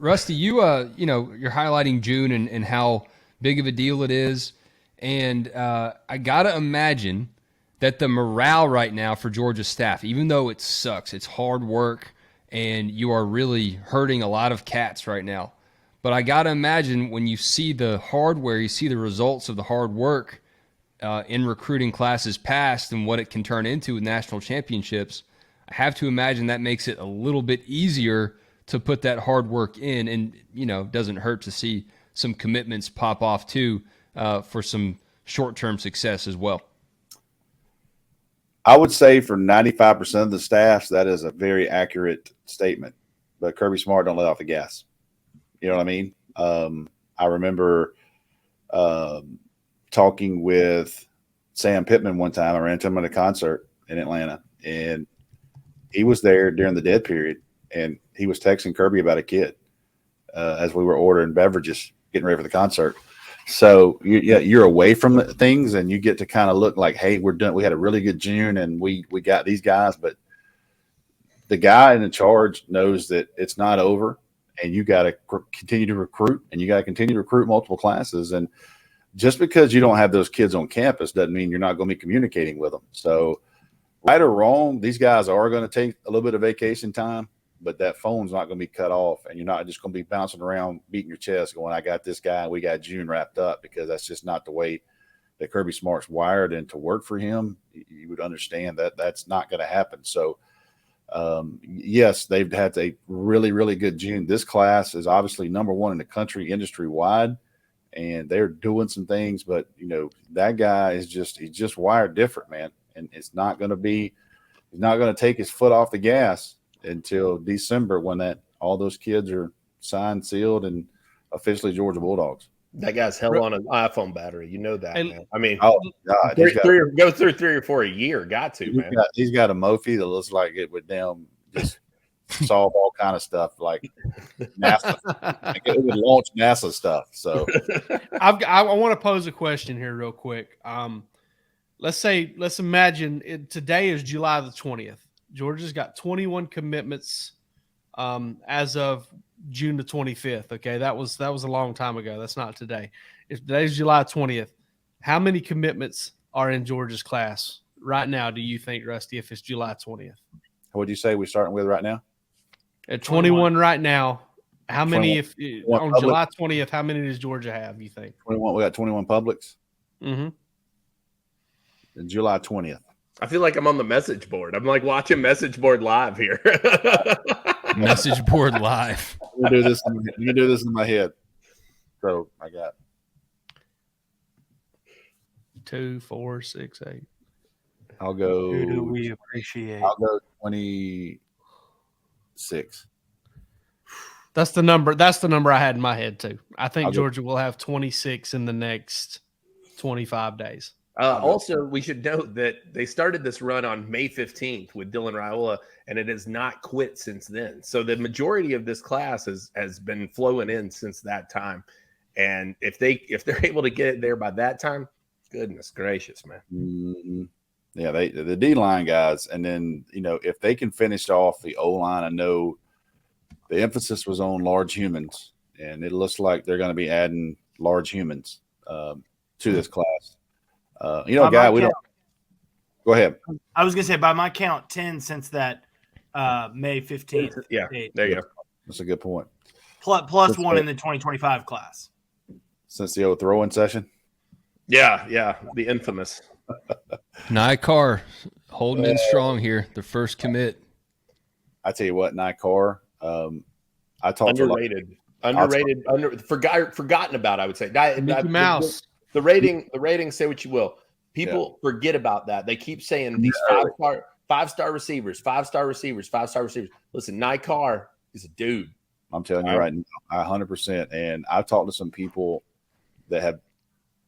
Rusty, you're highlighting June and how big of a deal it is. And I got to imagine that the morale right now for Georgia staff, even though it sucks, it's hard work, and you are really hurting a lot of cats right now. But I got to imagine when you see the hardware, you see the results of the hard work in recruiting classes past and what it can turn into with national championships, I have to imagine that makes it a little bit easier to put that hard work in, and doesn't hurt to see some commitments pop off too for some short-term success as well. I would say for 95% of the staffs, that is a very accurate statement. But Kirby Smart don't let off the gas. You know what I mean? I remember talking with Sam Pittman one time. I ran into him at a concert in Atlanta, and he was there during the dead period, and he was texting Kirby about a kid as we were ordering beverages, getting ready for the concert. So you're away from things, and you get to kind of look like, hey, we're done. We had a really good June, and we got these guys, but the guy in charge knows that it's not over, and you got to continue to recruit, and you got to continue to recruit multiple classes. And just because you don't have those kids on campus doesn't mean you're not going to be communicating with them. So right or wrong, these guys are going to take a little bit of vacation time, but that phone's not going to be cut off, and you're not just going to be bouncing around, beating your chest, going, I got this guy, we got June wrapped up, because that's just not the way that Kirby Smart's wired. And to work for him, you would understand that that's not going to happen. So, yes, they've had a really, really good June. This class is obviously number one in the country industry-wide, and they're doing some things, but, that guy is he's just wired different, man. And he's not going to take his foot off the gas until December, when all those kids are signed, sealed, and officially Georgia Bulldogs. That guy's hell on an iPhone battery. You know that, man. I mean, oh God, go through 3 or 4 a year. Got to, man. He's got a Mophie that looks like it would just solve all kind of stuff, like NASA. It would launch NASA stuff. So I want to pose a question here real quick. Let's imagine today is July the 20th. Georgia's got 21 commitments as of June the 25th. Okay, that was a long time ago. That's not today. If today's July 20th, how many commitments are in Georgia's class right now, do you think, Rusty, if it's July 20th? What would you say we're starting with right now? At 21 right now, how many, on public. July 20th, how many does Georgia have, you think? 21. We got 21 publics. Mm-hmm. July 20th. I feel like I'm on the message board. I'm like watching message board live here. Message board live. I'm gonna do this in my head. So I got 2, 4, 6, 8. I'll go. Who do we appreciate? I'll go 26. That's the number. That's the number I had in my head too. I think Georgia will have 26 in the next 25 days. Also, we should note that they started this run on May 15th with Dylan Raiola, and it has not quit since then. So the majority of this class has been flowing in since that time. And if they're able to get it there by that time, goodness gracious, man. Mm-hmm. Yeah, the D-line guys, and then if they can finish off the O-line, I know the emphasis was on large humans, and it looks like they're going to be adding large humans to this class. Guy, we don't. Go ahead. I was going to say, by my count, 10 since that May 15th. Yeah, date. there you go. That's a good point. Plus one in the 2025 class. Since the old throw-in session? Yeah, the infamous. Nikar holding in strong here. The first commit. I tell you what, Nikar. I talked underrated, forgotten about. I would say Mickey Mouse. The rating. Say what you will. People forget about that. They keep saying these five-star receivers. Listen, Nikar is a dude. I'm telling you right now, 100%. And I've talked to some people that have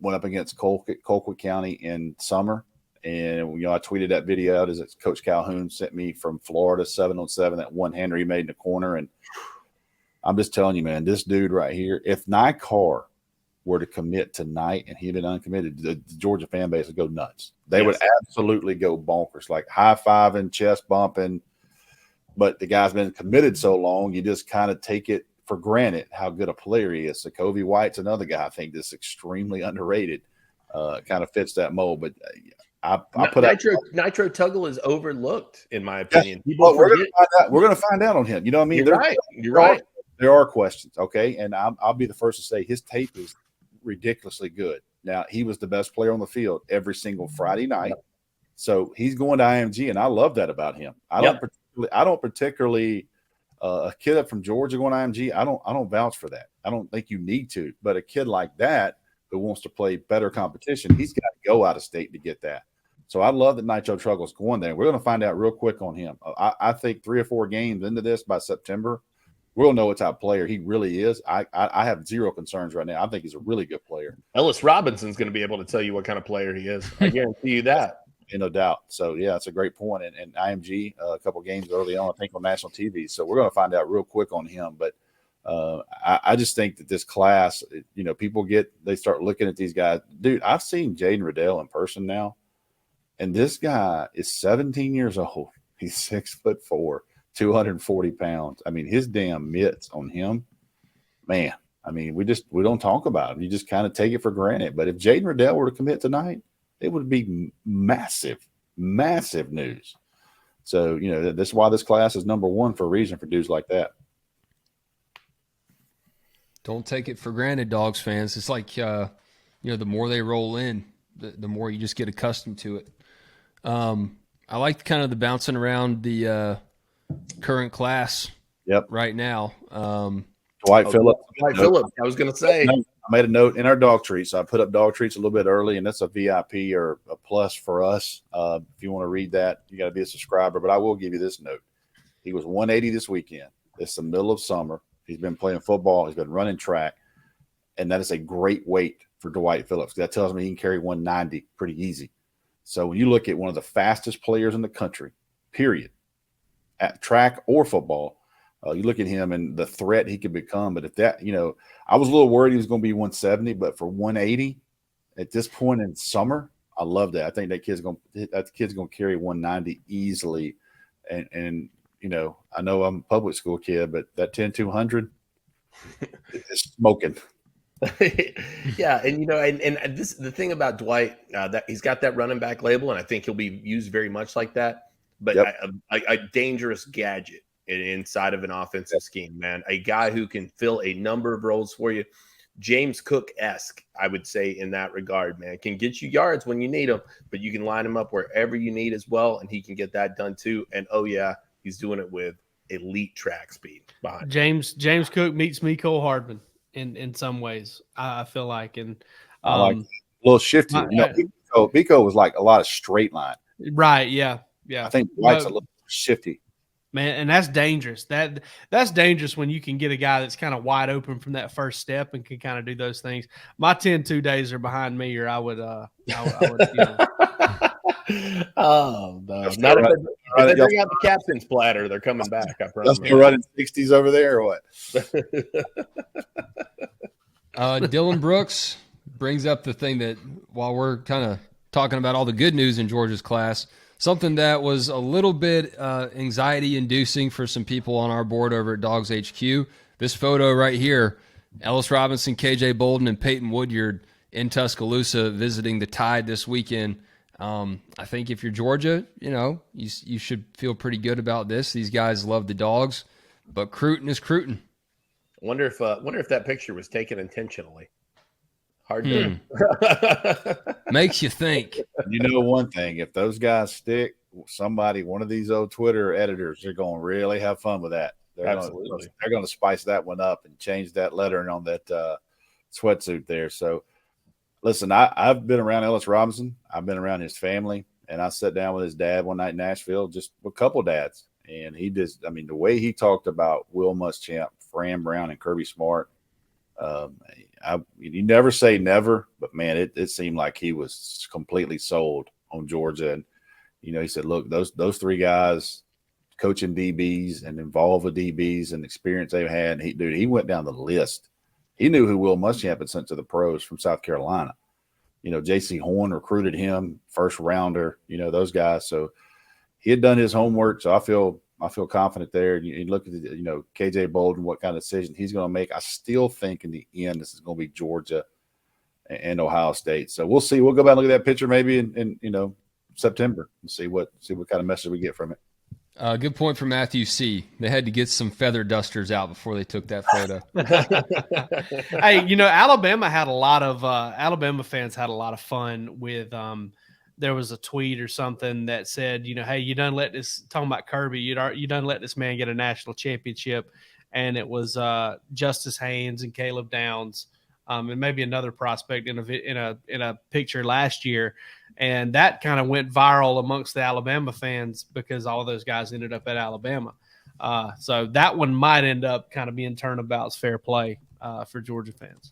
went up against Colquitt County in summer. And, I tweeted that video out as Coach Calhoun sent me from Florida, 7-on-7, that one-hander he made in the corner. And I'm just telling you, man, this dude right here, if Nikar were to commit tonight and he'd been uncommitted, the Georgia fan base would go nuts. They would absolutely go bonkers, like high-fiving, chest bumping. But the guy's been committed so long, you just kind of take it for granted how good a player he is. So Kobe White's another guy I think that's extremely underrated. Kind of fits that mold, but I put Nitro Tuggle is overlooked in my opinion. Yeah, People forget. we're going to find out on him. You know what I mean? You're right. There are questions, okay, and I'll be the first to say his tape is ridiculously good. Now he was the best player on the field every single Friday night, so he's going to IMG, and I love that about him. I don't particularly a kid up from Georgia going to IMG. I don't vouch for that. I don't think you need to, but a kid like that who wants to play better competition, he's got to go out of state to get that. So I love that Nitro Truggle's going there. We're going to find out real quick on him. I think 3 or 4 games into this by September, we'll know what type of player he really is. I have zero concerns right now. I think he's a really good player. Ellis Robinson's going to be able to tell you what kind of player he is. I guarantee you that. No doubt. So, yeah, it's a great point. And IMG, a couple games early on, I think, on national TV. So we're going to find out real quick on him. But I just think that this class, you know, they start looking at these guys. Dude, I've seen Jaden Riddell in person now. And this guy is 17 years old. He's 6'4", 240 pounds. I mean, his damn mitts on him, man. I mean, we don't talk about him. You just kind of take it for granted. But if Jaden Riddell were to commit tonight, it would be massive, massive news. So, you know, that's why this class is number one for a reason for dudes like that. Don't take it for granted, Dogs fans. It's like, you know, the more they roll in, the more you just get accustomed to it. I like kind of the bouncing around the current class right now. Dwight Phillips. I was going to say. I made a note in our dog treats. So I put up dog treats a little bit early, and that's a VIP or a plus for us. If you want to read that, you got to be a subscriber. But I will give you this note. He was 180 this weekend. It's the middle of summer. He's been playing football. He's been running track. And that is a great weight for Dwight Phillips. That tells me he can carry 190 pretty easy. So when you look at one of the fastest players in the country, period, at track or football, you look at him and the threat he could become. But if that, you know, I was a little worried he was going to be 170, but for 180 at this point in summer, I love that. I think that kid's going to carry 190 easily. And you know I'm a public school kid, but that 10-200 is smoking. Yeah, and you know, and this the thing about Dwight that he's got that running back label, and I think he'll be used very much like that. But a dangerous gadget inside of an offensive scheme, man. A guy who can fill a number of roles for you. James Cook-esque, I would say, in that regard, man. Can get you yards when you need them, but you can line him up wherever you need as well, and he can get that done too. And oh yeah, he's doing it with elite track speed behind James Cook meets Mecole Hardman in some ways, I feel like. And I like a little shifty. Mecole was like a lot of straight line. Right, yeah. I think Dwight's a little shifty. Man, and that's dangerous. That's dangerous when you can get a guy that's kind of wide open from that first step and can kind of do those things. My 10-2 days are behind me, or I would you know. Oh no! Not if they bring out the captain's platter, they're coming back. I promise. You're running 60s over there, or what? Dylan Brooks brings up the thing that while we're kind of talking about all the good news in Georgia's class, something that was a little bit anxiety-inducing for some people on our board over at DawgsHQ. This photo right here, Ellis Robinson, KJ Bolden, and Peyton Woodyard in Tuscaloosa visiting the Tide this weekend. I think if you're Georgia, you know, you should feel pretty good about this. These guys love the Dogs, but Cruton is Cruton. Wonder if that picture was taken intentionally. Hard to Makes you think. You know one thing, if those guys stick, one of these old Twitter editors are going to really have fun with that. They're going to spice that one up and change that lettering on that sweatsuit there. So, listen, I've been around Ellis Robinson. I've been around his family, and I sat down with his dad one night in Nashville, just a couple dads. And he just, I mean, the way he talked about Will Muschamp, Fran Brown, and Kirby Smart, you never say never, but man, it seemed like he was completely sold on Georgia. And, you know, he said, look, those three guys coaching DBs and involved with DBs and experience they've had. And he went down the list. He knew who Will Muschamp had sent to the pros from South Carolina. You know, J.C. Horn recruited him, first rounder, you know, those guys. So he had done his homework. So I feel I feel confident there. You look at KJ Bolden, what kind of decision he's going to make. I still think in the end this is going to be Georgia and Ohio State. So we'll see. We'll go back and look at that picture maybe in September and see what kind of message we get from it. Good point from Matthew C. They had to get some feather dusters out before they took that photo. Hey, Alabama fans had a lot of fun with there was a tweet or something that said, hey, you done let this, talking about Kirby, you done let this man get a national championship. And it was Justice Haynes and Caleb Downs, and maybe another prospect in a picture last year. And that kind of went viral amongst the Alabama fans because all of those guys ended up at Alabama. So that one might end up kind of being turnabouts fair play for Georgia fans.